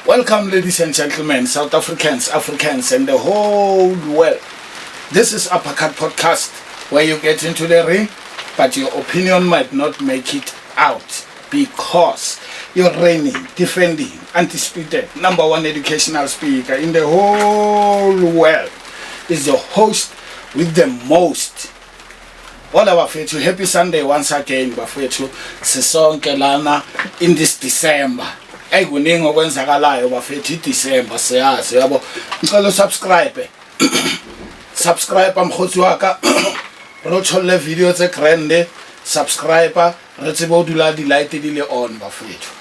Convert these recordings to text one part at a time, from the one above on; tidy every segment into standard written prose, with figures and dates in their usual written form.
Welcome, ladies and gentlemen, South Africans, Africans, and the whole world. This is Uppercut Podcast, where you get into the ring, but your opinion might not make it out because you're reigning, defending, undisputed, #1 educational speaker in the whole world is the host with the most. All our bafethu, happy Sunday once again, bafethu, sisonke lana in this December. Hey, kuningi okwenzakalayo bafethu iDecember siyazi yabo. Ngicela subscribe. Subscribe amkhotsi waka. Rothole video tse grande. Subscriber re tsebe o dula di light di le on bafethu.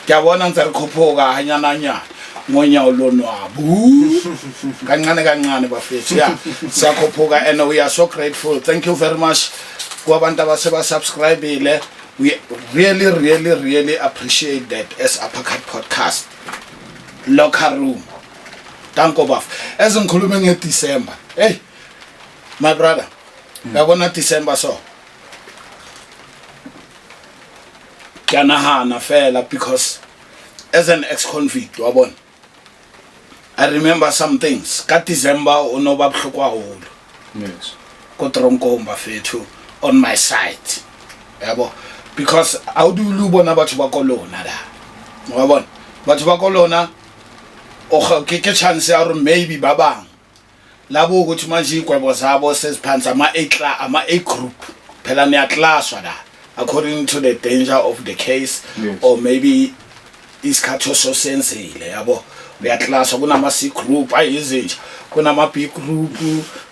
Ke a bona ntse re khophoka hanyana nyana. Ngonya olonwabu. Kancane bafethu. Yeah. Siyakhophoka and we are so grateful. Thank you very much. Kwabantu abaseba subscribe ile. We really appreciate that as Uppercut Podcast. Locker room. Thank you, Buff. As I'm calling it December. Hey, my brother. I want December so. Kanahana fella because as an ex-convict, I remember some things. Kat December unoba bhlokwa holo. Yes. Kotronkomba fethu on my side. Yabo. Because how do you bona batho ba kolona da? Wa bona batho ba kolona o ke chance ya re maybe ba bang labo ukuthi manje ikwebo zabo sesiphansi ama A group phela ne atlaswa da according to the danger of the case. Yes. Or maybe isikhatho so sensile yabo uyatlaswa kunama C group ayizinja kunama B group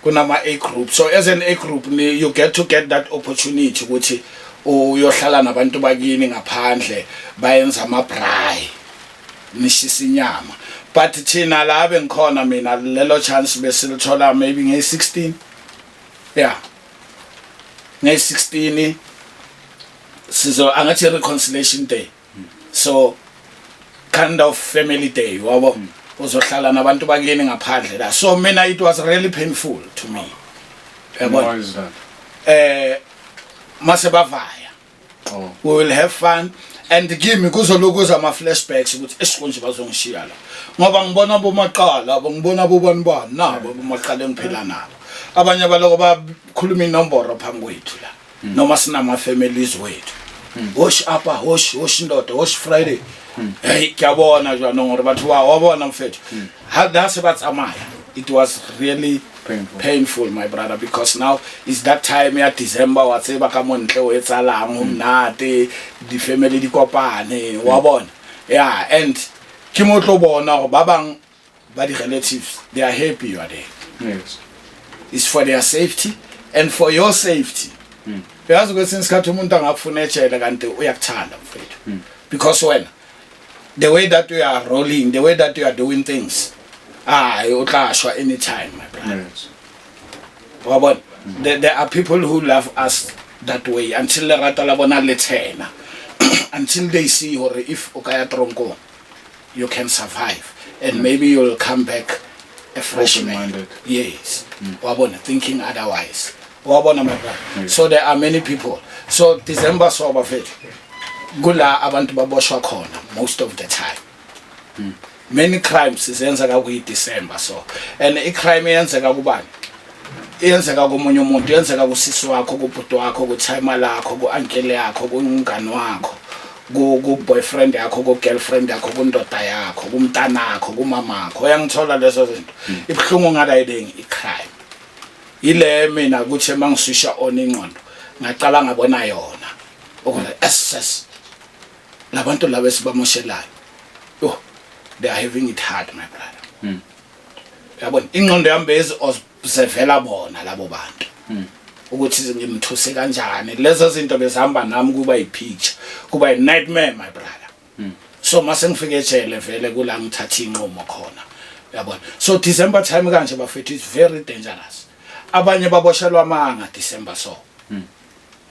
kunama A group. So as an A group you get to get that opportunity ukuthi uyohlala nabantu bakini ngaphandle bayenza amabray nishisa inyama. But thina la bengikhona mina lelo chance besilithola maybe nge16. Yeah, nge16 sizo angathi reconciliation day. So kind of family day wabo uzohlala nabantu bakini ngaphandle la. So mina it was really painful to me. Why is that? Masebavaya. Oh. We will have fun and give me kuzolokuza ama flashbacks ukuthi esikonje bazongishiya la. Ngoba ngibona bomaqala, ngibona bobanibani nabo bomaqala engiphila nabo. Abanye baloko bakhuluma inomboro phambi kwethu la. Noma sinama families wethu. Wash upper, wash ndoda, wash Friday. Hey, kyabona jwa no ngore batho ba wabona mfethu. That's about amaya. It was really painful, my brother, because now it's that time ya December watseba ka montle o etsalang umnate di family di kopane wa bona. Yeah, and ke motlo bona go ba bang ba di relatives they are happy you are there. Yes. It's for their safety and for your safety. Uyazi ukuthi isikhathi umuntu angakufuna ejele kanti uyakuthanda mfethu. Because when the way that we are rolling, the way that we are doing things, you clash anytime, my brother. Yes. Well, there are people who love us that way until they ratala until they see or if okaya tronko you can survive and maybe you'll come back a fresh man. Yes. Thinking otherwise. My brother. Yes. So there are many people. So December so of it. Gula abantu baboshwa khona most of the time. Many crimes zenzeka ku December so and a crime yenzeka kubani yenzeka komunye umuntu yenzeka kusisi wakho kubhuti wakho ku time lakho ku uncle yakho ku ngani wakho ku boyfriend yakho ku girlfriend yakho ku ndoda yakho ku mntana wakho ku mama wakho uyangithola lezo zinto ibhlungu ngalayidengi I crime ile mina kuthi mangisisha on ingqondo ngaqala ngabona yona ukuthi SS labantu laba esibamoshelayo they are having it hard, my brother. Yabona ingqondo yami bezivela bona labo bantu ukuthi ngimthuse kanjani lezo zinto bezihamba nami kuba ipicture kuba a nightmare, my brother. So mase ngifike ejele vele kula ngithatha inqomo khona yabona. So December time kanje bafethu is very dangerous. Abanye baboshelwa amanga December so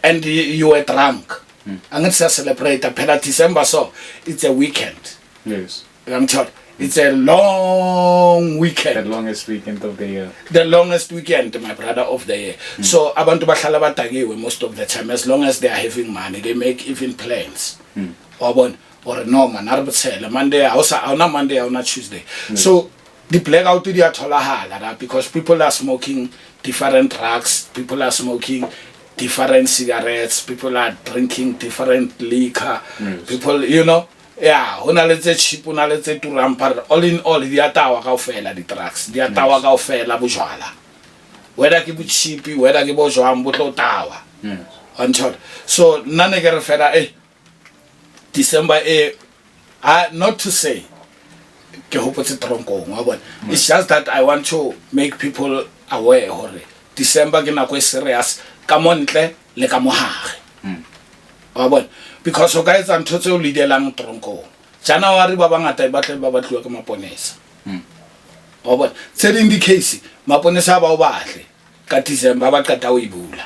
and you were drunk angithi celebrate phela December so it's a weekend. Yes. I'm told it's a long weekend. The longest weekend of the year. The longest weekend, my brother, of the year. So abantu bahlala badakiwe most of the time. As long as they are having money, they make even plans. or no man a re botshele Monday haona Monday haona Tuesday. So the blackout di a tholahala because people are smoking different drugs, people are smoking different cigarettes, people are drinking different liquor, people, you know, yeah, hona le tse cheap, hona le tse turang, but all in all di a tawa kaofela di drugs, di a tawa kaofela bojwala, whether ke bo cheap, whether ke bo jwang bo tlo tawa. Until so nane ke re fela December not to say ke hopotse tronkong wa bona, it's just that I want to make people aware hore December ke nako e serious ka montle le ka mohare wa bona, because o ka etsa ntho tse o lidelang tronkong January ba bangata ba tle ba batliwa ke maponesa wa bona, tse ding di case maponesa ba o batle ka December ba qeta o ibula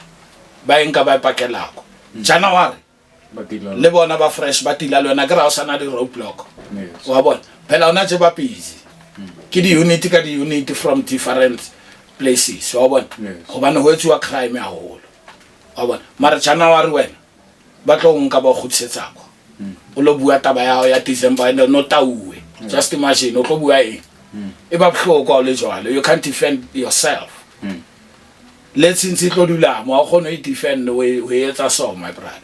ba enka ba pakelako January le bona ba fresh ba tila le wena ke ra o sana di roadblock wa bona phela ona tse ba busy ke di unit ka di unit from different places wa bona gobane ho etsuwa crime ya holo wa bona mara January wena ba tlo nka ba khutsetsa kwa o lo bua taba ya December no tauwe just imagine o tlo bua eng e ba bohloko o le jwalo, you can't defend yourself. Let's since tlo dula mo a gone defend we etsa so my brother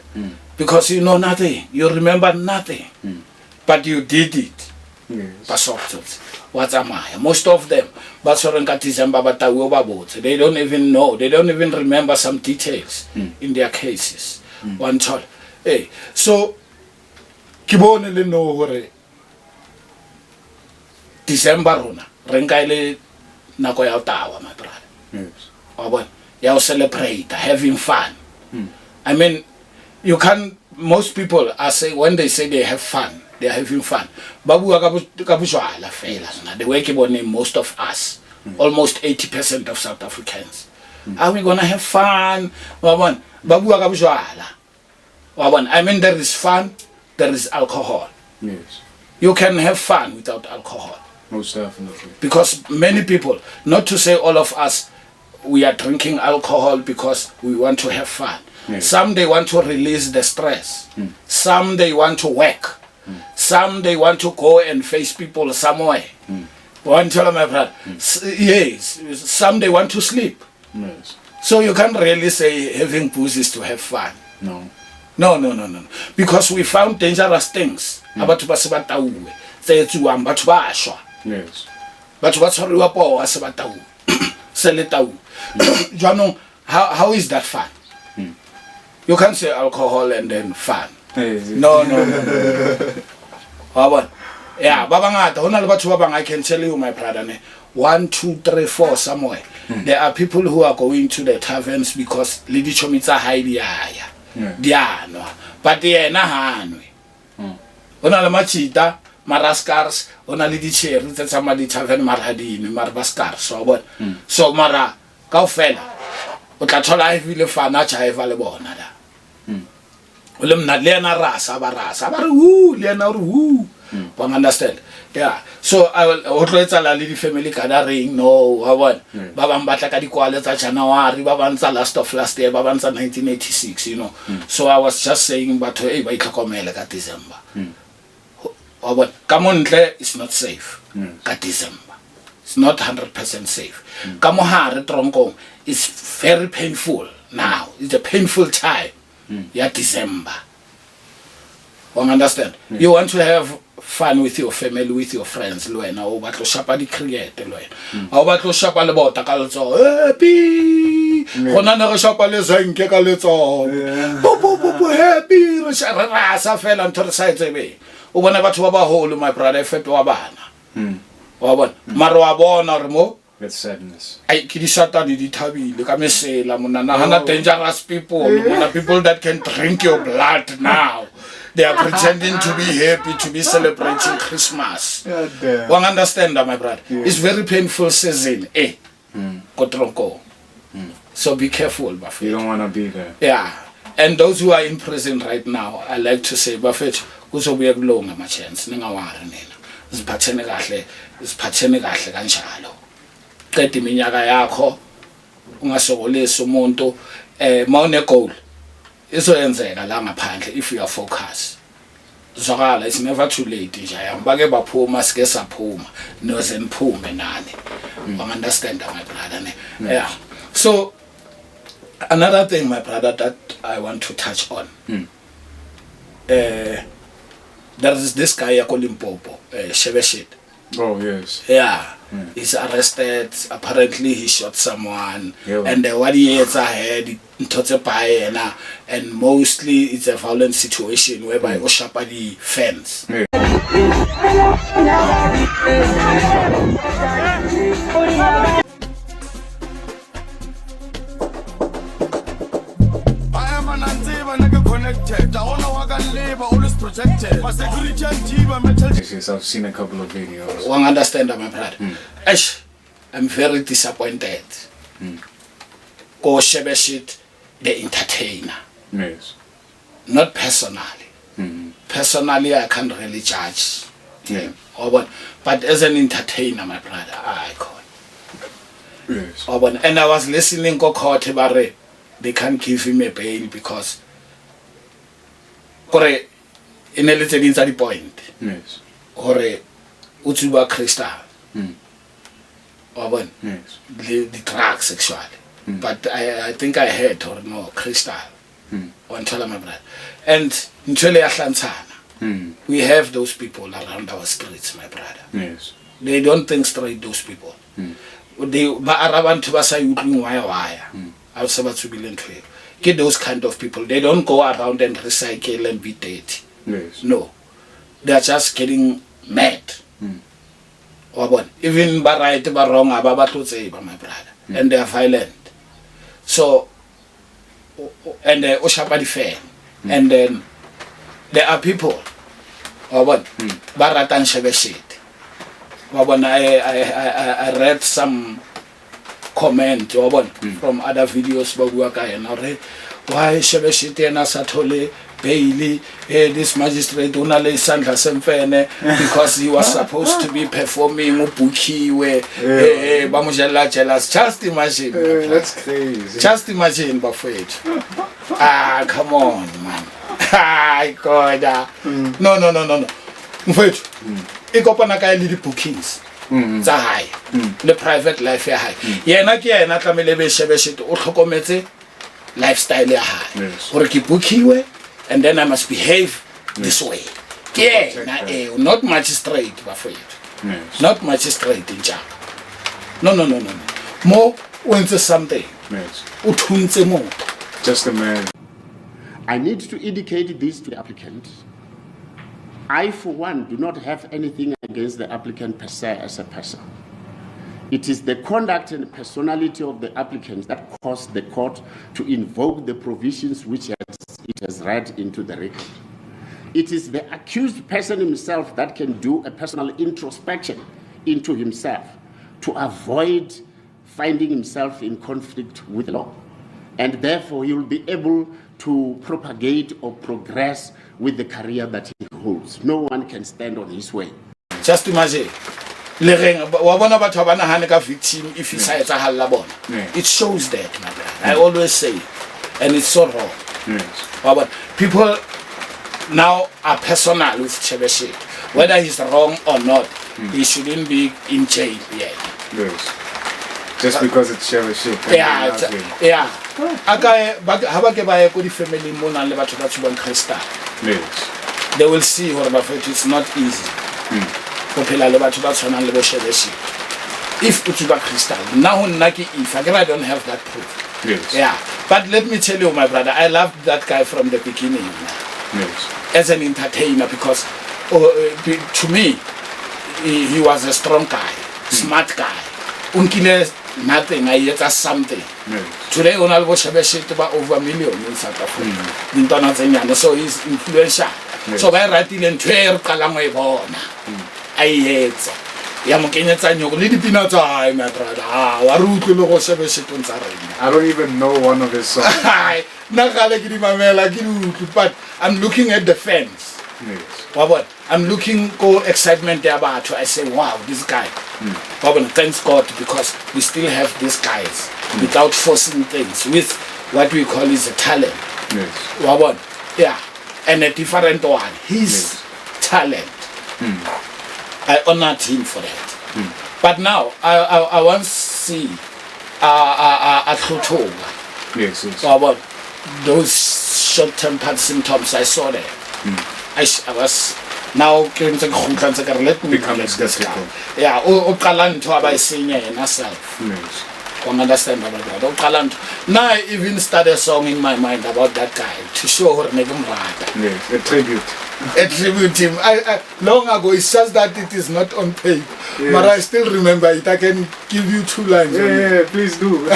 because you know nothing, you remember nothing, but you did it. What's amaya? Most of them, but December, they don't even know, they don't even remember some details in their cases. One child. Hey, so Kibone le no hore December rona renkaile nako ya tawa my brother. Yes. Or you celebrate, having fun. I mean, you can. Most people are saying when they say they have fun, they are having fun. Babu kabujwala fela. The way name most of us, almost 80% of South Africans, are we gonna have fun? Babu kabujwala. I mean, there is fun, there is alcohol. Yes. You can have fun without alcohol. Most definitely. Because many people, not to say all of us, we are drinking alcohol because we want to have fun. Yes. Some they want to release the stress. Some they want to work. Some they want to go and face people somewhere. One tell my brother. Yes. Some they want to sleep. Yes. So you can't really say having booze is to have fun. No. No. Because we found dangerous things. Abantu ba se ba tauwe. Tse etsuwang batho ba shwa. Yes. Batho ba tshwariwa po a se ba tauwe. Se le tauwe. How is that fun? You can't say alcohol and then fun. No. Yeah, babangata hona le batho ba bang, I can tell you my brother, 1 2 3 4 somewhere. There are people who are going to the taverns because le dichomi tsa hae dianwa, but yena hanwe. Hona le machita maraskars, hona le dicheri tse tsama di tavern marhadini marbaskars so mara kaofela o tla thola e vile fana chaiva le bona da o le mna le ena rasa ba re le ena re you understand? Yeah, so I will otloetsa la le di family gathering no wa bona ba bang batla ka dikwale tsa January, ba bang tsa last year, ba bang tsa 1986, you know. So I was just saying but hey ba itlhokomele ka December. But kamontle is not safe. Ka December, it's not 100% safe. Kamohare tronkong is very painful now. It's a painful time. Yeah, December. You understand? You want to have fun with your family, with your friends. Luena, o batlo shapa di cricket. Luena, o batlo shapa le bota ka letso. Happy. Hona na re shapa le zenke ka letso. Po happy. Re sa fela ntho re sa etsebe. O bona batho ba baholo my brother effect wa bana wa bona mara wa bona re mo with sadness ai ke di shata di thabile ka mesela mona na hana dangerous people mona people that can drink your blood now. They are pretending to be happy, to be celebrating Christmas. You understand that, my brother? It's very painful season Kotronko. So be careful, Buffett. You don't want to be there. Yeah. And those who are in prison right now, I like to say, Buffett, kuzobuya kulunga ma chance ningawari nina. Siphathene kahle kanjalo. Qeda iminyaka yakho ungasokolisi umuntu mawune goal izoyenzeka la ngaphandle if you are focused. Zwakala, it's never too late nje. Bake baphuma sike saphuma. Noze niphume nani. Understand my brother ne? Yeah. So another thing, my brother, that I want to touch on. There is this guy called Limpopo, Shebeshit. Oh, yes. Yeah. He's arrested. Apparently he shot someone. Yeah. And what he has ahead, and mostly it's a violent situation whereby Oshapa the fence. Yeah. Yes, I've seen a couple of videos. One understand, my brother. I'm very disappointed. Go Shebeshit, the entertainer. Yes. Not personally. Personally, I can't really judge him. But as an entertainer, my brother, I can't. Yes. And I was listening to court, they can't give him a bail because in a little inside the point. Yes. Or Utuba Crystal. Yes. The drugs sexually. But I think I heard or no Crystal. On my brother. And in we have those people around our streets, my brother. Yes. They don't think straight, those people. They I was about to be into it. Get those kind of people. They don't go around and recycle and be dirty. Yes. No. They are just getting mad. Even by right, by wrong, my brother. And they are violent. So, and Oshapa the fan. And then there are people. Baratan Shebeshit. I read some comment from other videos why Shebeshit and Asatole Bailey, this magistrate Unale Sandra Semfene, because he was supposed to be performing Upuki where Bamujala jealous. Just imagine. That's crazy. Just imagine, Buffett. Come on, man. God. No. Mfethu. Ikopana ka le di bookings. Tsa hae. Le private life ya hae. Yena ke yena tlamele be Shebeshit o tlhokometse lifestyle ya hae. Gore ke bookiwe and then I must behave this way. Yeah, not magistrate, Buffett. Yes. Not magistrate in Japan. No. More went to something. Yes. Uthunze mo. Just a man. I need to indicate this to the applicant. I, for one, do not have anything against the applicant per se as a person. It is the conduct and personality of the applicant that caused the court to invoke the provisions which it has read into the record. It is the accused person himself that can do a personal introspection into himself to avoid finding himself in conflict with the law. And therefore, he will be able to propagate or progress with the career that he holds. No one can stand on his way. Just imagine. Victim, if he says it shows that, my brother. I always say, and it's so wrong. But people now are personal with Shebeshit. Whether he's wrong or not, he shouldn't be in jail yet. Yes. Just because it's Shebeshit. Yeah. Family Yes. they will see what it's not easy. If Utuba Crystal, now if I don't have that proof. Yes. Yeah. But let me tell you, my brother, I loved that guy from the beginning. Yes. As an entertainer, because to me, he was a strong guy, smart guy. Unkile nothing, I yet as something. Yes. Today, on Albo Shebeshit about over 1 million in South Africa. So he's influential. Yes. So by writing in Twer Kalamwe Bona, I hate. Yamukenyetsa nyoko le dipina tsa hae, my brother. Wa re utlwe le go Shebeshit o ntsa rena. I don't even know one of his songs. But I'm looking at the fans. Yes. I'm looking for excitement about. I say, wow, this guy. Thanks God, because we still have these guys without forcing things, with what we call is a talent. Yes. Yeah, and a different one. He's talent. I honored him for that. But now I once see a Tlhothoga. Yes, yes. About those short-tempered symptoms, I saw that. I was now let me Becoming get this guy. skeptical. Yeah, o qala ntho a ba e senya yena self. Yes. Understand about that. O qala ntho. Now I even started a song in my mind about that guy to show her ne ke mrata. Yes, a tribute. Attribute him. I long ago, it's just that it is not on paper. Yes. But I still remember it. I can give you 2 lines. on it. Yeah, please do.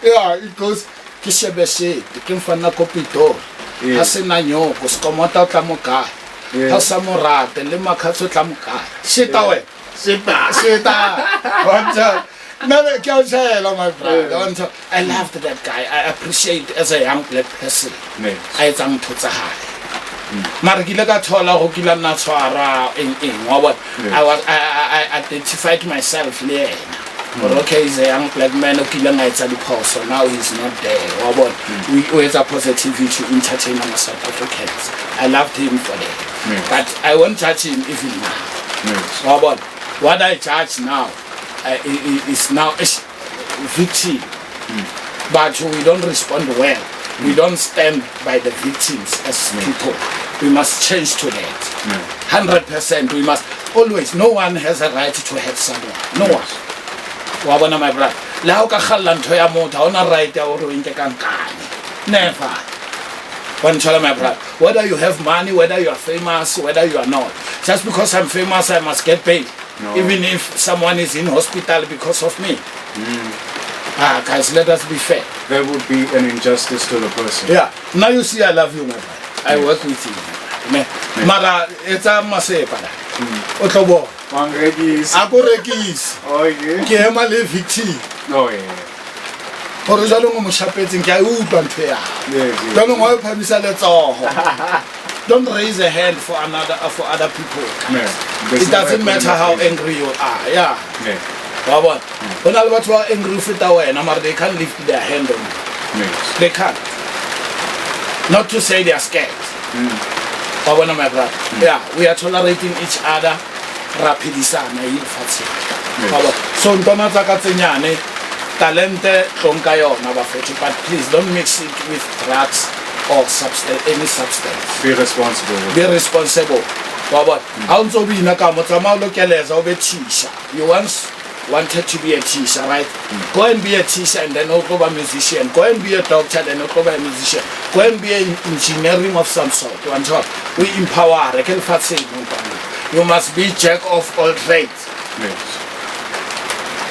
Yeah, it goes ke shebe shit ke mfana ko Pitori ha se na nyoko skomota tla mo kae ha sa morate le makhatso tla mo kae shita we shita wanta no ke o tshela my brother I loved that guy. I appreciate as a young black person Yes. a etsa ntho tsa hae mara ke ile ka thola go kila nna tshwara eng wa bona I identified myself le yena. But okay, he's a young black man. Okay, so now he's not there. We always are positivity to entertain our South Africans. I loved him for that. But I won't judge him even now. Yes. What I judge now is now victim. But we don't respond well. We don't stand by the victims as people. We must change to that. 100%. We must always. No one has a right to hurt someone. No one. Wa bona my brother la o ka khalla ntho ya motho ona right ya hore o nke kankane never one chala my brother whether you have money, whether you are famous, whether you are not, just because I'm famous I must get paid. No. Even if someone is in hospital because of me. Guys, let us be fair. That would be an injustice to the person. Yeah, now you see I love you my brother. I work with you mara etsa masepa la o tlobo Mangregis. a go rekisa Oh, yeah. ke ema le victim Oh, yeah. gore jalo mo moshapetseng ke a utlwa ntho ya Yes, don't wa phamisa letsogo don't raise a hand for other people. It doesn't matter how angry you are. Yeah, wa bona go na le batho ba angry go feta wena mara they can't lift their hand on you. They can't, not to say they are scared. Wa bona my brother. Yeah, we are tolerating each other rapidisana e lefatsheng. So ntona tsa ka tsenyane talente tlonka yona ba fethu, but please don't mix it with drugs or any substance. Be responsible. Be responsible. Wa bona ha o ntse o bina ka mo tsamao lo keleza o be teacher. You once wanted to be a teacher, right? Go and be a teacher and then also be a musician. Go and be a doctor then also be a musician. Go and be an engineering of some sort. One job. We empower. You must be jack of all trades.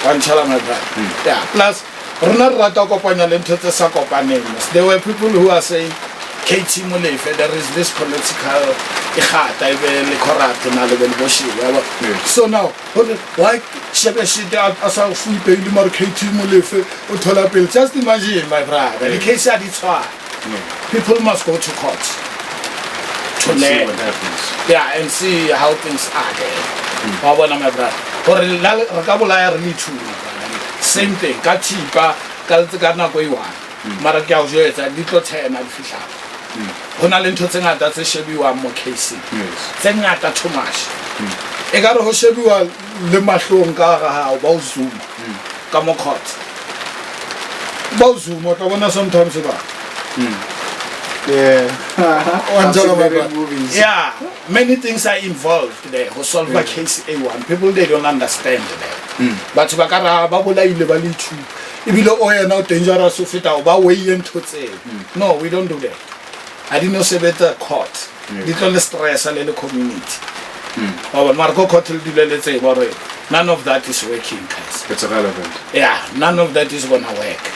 One child, my brother. Yeah. Plus, there were people who are saying, KT Molefe, there is this political so now, why just imagine, my brother, the case people must go to court to learn. See what happens. Yeah, and see how things are there. My brother. Same thing. Kachipa, Kalzagana Goiwan, Maragao, little 10 and fish out. Honalento Senga, that's a Shebiwa more casing. Senga too much. Egaro Shebiwa, Lemashon Gara, Bozum, Gamokot. Bozum, what I want to sometimes about. Yeah. Yeah, many things are involved there. Who solve a case A1. People they don't understand that. But Bakara Babula Ilebalichu. If you look now dangerous to fit out about way into say. No, we don't do that. I didn't know say better court. Little stress a little community. Our Marco Cotel let's say none of that is working, guys. It's irrelevant. Yeah, none of that is gonna work.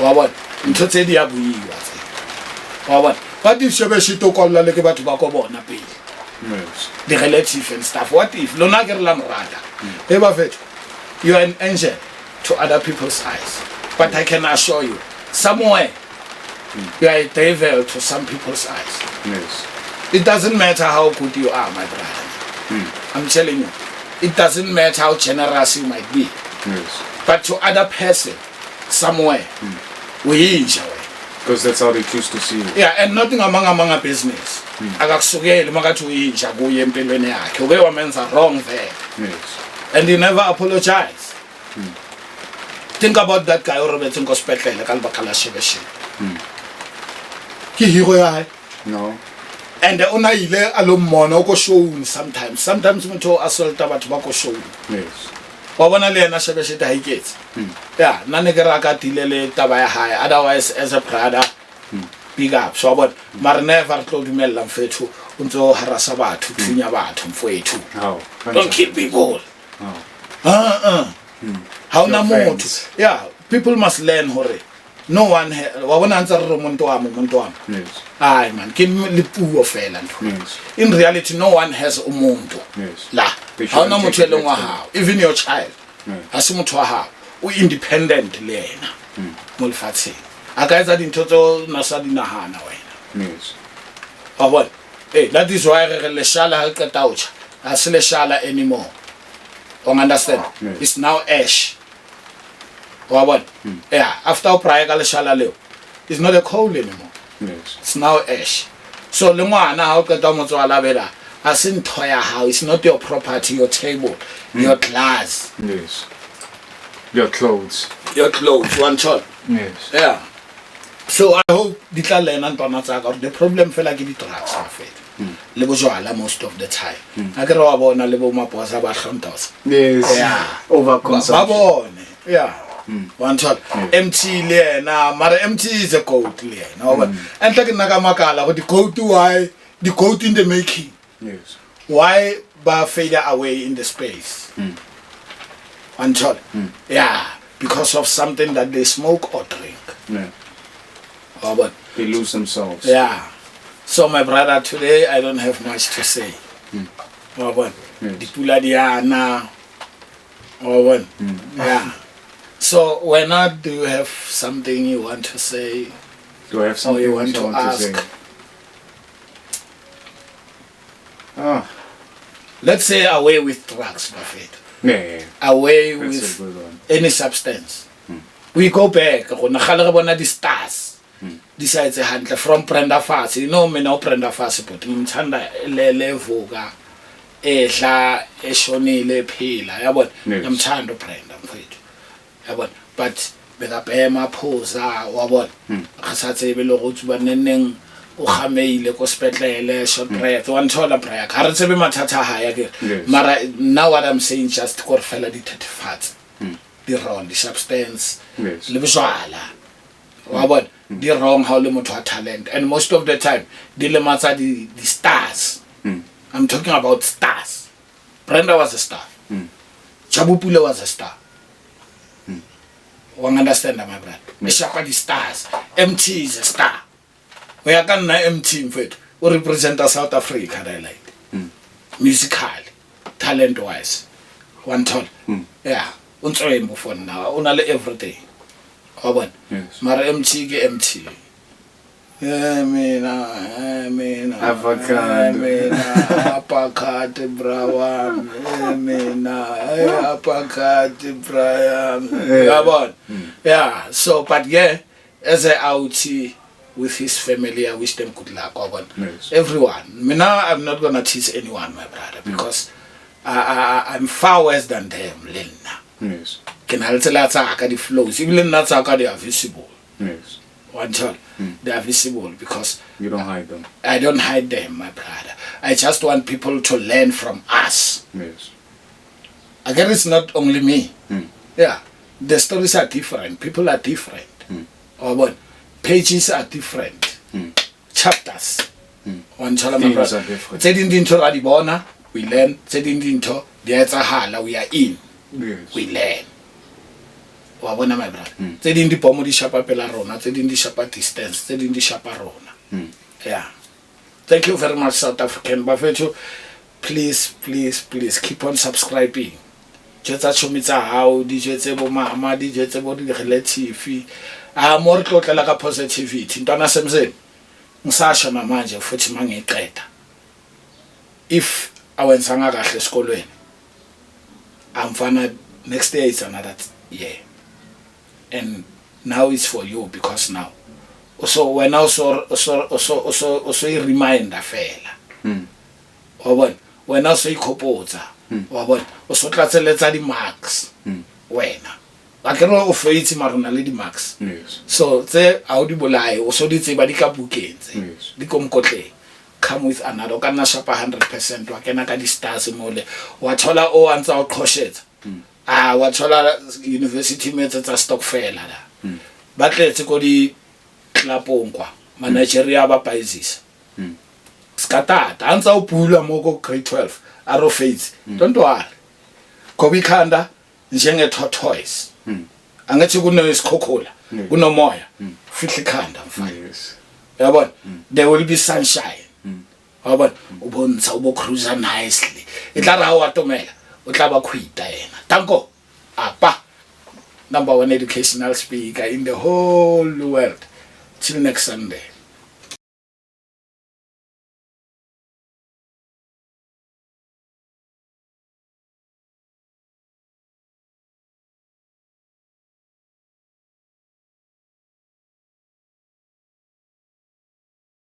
Or what? Into say the abu. What if Shebeshito call like about tobacco bona pay? The relative and stuff. What if Lonager Lamrada? You are an angel to other people's eyes. But I can assure you, somewhere you are a devil to some people's eyes. It doesn't matter how good you are, my brother. I'm telling you, it doesn't matter how generous you might be. But to other person, somewhere, we enjoy. Because that's how they choose to see you. Yeah, and nothing among a business. akakusukeli makathi uyinja kuye empilweni yakhe uke wamenza wrong there. Yes. And he never apologized. Think about that guy Robert Nkospetlele ka lebaka la Shebeshebe. Ke hero ya. No. And una ile a lo mmona o ko show sometimes motho assaulta batho ba ko show. Yes. Wa bona le yena Shebeshebe ha iketse. Yeah, nna ne ke ra ka dilele taba ya hae, otherwise as a brother big up. So but mara never tlo dumella mfethu o ntso harasa batho thunya batho mfethu. How? Don't kill people. Oh. How na Your motho? friends. Yeah, people must learn hore. No one wa bona ntse re muntu wa mo. Yes. Ay man, ke le puo fela ntho. Yes. In reality no one has umuntu. Yes. La. They How na shouldn't motho take eleng wa it hao, even your child. Yes. Ase motho wa hao, o independent le yena. Mo lefatsheng. A ka etsa dintho tso na sa dinahana wena. Yes. Wa bona? That is why re leshala ha qeta ho tjha. A se leshala anymore. You understand? Yes. It's now ash. Wa bona? Yeah, after o prayer ka leshala leo, it's not a coal anymore. Yes. It's now ash. So le ngwana ha o qeta mo tswa labela, a se ntho ya hao, it's not your property, your table, your glass, Yes. Your clothes. your clothes, one shot. Yes. Yeah. So I hope di tla lena ntwana tsa ka the problem fela ke di drugs ma fela. Le bojwala most of the time. A ke re wa bona le bo maposa ba hlomptasa. Yes. Yeah. Overconsumption. Ba bone. Yeah. One shot. MT le yena, mara MT is a goat le yena. Wa bona. Entle ke nna ka makala go di goat why? The goat in the making. Yes. Why ba fade away in the space? One shot. Yeah. Because of something that they smoke or drink. Yeah. Oh, but They lose themselves. yeah. So my brother, today I don't have much to say. Oh, but Yes. Dipula Diana. Oh, but yeah. So when do you have something you want to say? Do I have Or something you want else I to want to say? ask? Ah. Let's say away with drugs, Buffett. Yeah. Away That's with a good one. any substance. We go back. Go na khala re bona di stars. Decides handle from Brenda Fassie. You know me now Brenda Fassie but ngimthanda le vuka edla eshonile ephila yabona Yes. ngimthanda uBrenda mfethu yabona but bekabhema phoza wabona akasatsebe lokuthi baneneng o khameile ko sepetlele short breath one thola prayer ka re tsebe mathatha haya ke Yes. mara now what I'm saying just go fela di 35 di wrong di substance Yes. le bjwala wa bona di wrong how le motho wa talent and most of the time di le matsa di stars. I'm talking about stars. Brenda was a star. Chabupule was a star. One understand that, my brother. Shapa the stars. MT is a star. We are gonna MT in fact. We represent South Africa, I like. Musically, talent wise. One ton. Yeah. Unso for now. Unale everything. Oban. Yes. Mara MT ge MT. Mina Avocado. apakati brawa mina apakati brayam yabona yeah so but yeah as a outie with his family I wish them good luck Yes. everyone mina I'm not gonna tease anyone my brother because I'm far worse than them lena Yes. ke na le tsela tsa ka di flows even nna tsa ka di are visible Yes. one time they are visible because You don't hide them. I don't hide them, my brother. I just want people to learn from us. Yes. Again, it's not only me. Yeah, the stories are different. People are different. Or what? Pages are different. Chapters. One child, my Themes brother. are different. Tse ding dintho ra di bona, we learn. Tse ding dintho di a etsahala, we are in. Yes. We learn. Wa bona my brother. Tse ding di pomo di shapa pela rona, tse ding di shapa distance, tse ding di shapa rona. Yeah. Thank you very much, South African Bafethu. Please, please, please keep on subscribing. Jetsa chomitsa hao, di jetse bo mama, di jetse bo di relative. More tlotlela ka positivity. Ntwana semzeni. Ngisasha namanje futhi mangiqeda. If awenzanga kahle esikolweni, amfana next year is another year. And now it's for you because now so when also reminder fela wa bona wena so ikhopotsa wa bona o so tlatseletsa di marks wena ba ke o feitse marona le di marks so tse a o di bolae o so di tseba di ka buketse di komkotleng come with another kana shapa 100% wa kena ka di stars mole wa thola o antsa o qhoshetsa wa thola university mates tsa Stokvel la ba tletse ko di klapong kwa manageria ba paizisa skatata antsa o pula moko grade 12 aro fates don't worry kobikhanda njenge tortoise angathi kuno isikhokhola kunomoya fihla ikhanda mfana yabona there will be sunshine yabona ubonisa ubocruiser nicely itlara wa tomela utlaba khwita yena tanko apa #1 educational speaker in the whole world till next Sunday.